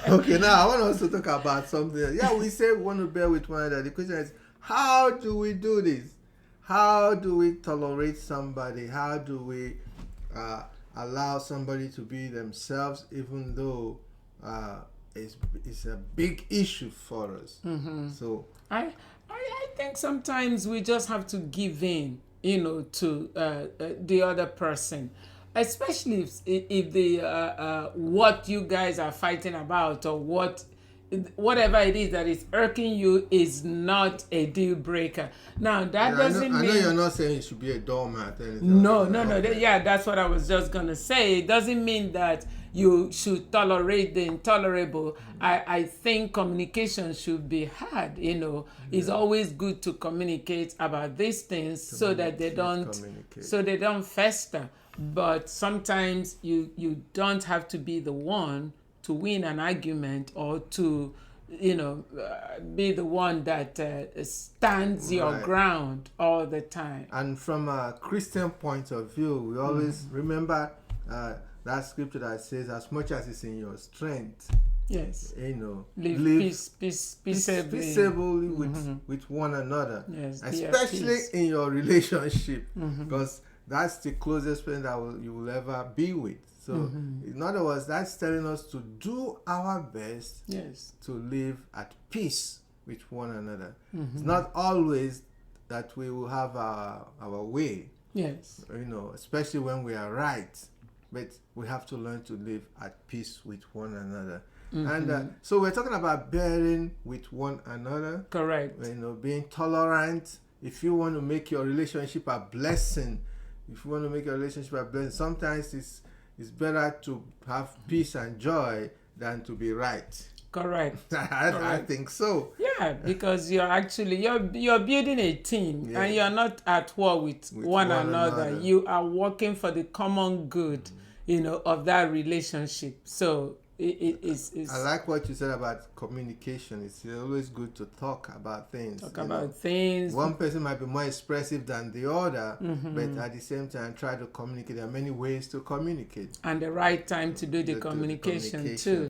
Okay, now I want us to talk about something else. Yeah, we say we want to bear with one another. The question is, how do we do this? How do we tolerate somebody? How do we allow somebody to be themselves, even though it's a big issue for us? So I think sometimes we just have to give in, to the other person, especially if the what you guys are fighting about, or whatever it is that is irking you is not a deal breaker. Now that doesn't I know mean you're not saying you should be a doormat. Or anything no, like that. Okay. yeah, that's what I was just gonna say. It doesn't mean that you should tolerate the intolerable. I think communication should be hard. It's always good to communicate about these things so that they don't fester. But sometimes you don't have to be the one to win an argument, or to be the one that stands your Right. ground all the time. And from a Christian point of view, we always remember that scripture that says, "As much as is in your strength, Yes. live Peaceably. peaceably with one another." Yes, be at Especially peace. in your relationship, because that's the closest person that you will ever be with. So, in other words, that's telling us to do our best Yes. to live at peace with one another. It's not always that we will have our way, Yes. especially when we are right. But we have to learn to live at peace with one another. And so we're talking about bearing with one another. Correct. Being tolerant. If you want to make your relationship a blessing, sometimes it's better to have peace and joy than to be right. Correct. I think so. Yeah, because you're building a team, Yeah. and you're not at war with one another. another. You are working for the common good, of that relationship. So it's I like what you said about communication. It's always good to talk about things. talk about things. One person might be more expressive than the other, but at the same time try to communicate. There are many ways to communicate. And the right time to do the communication too.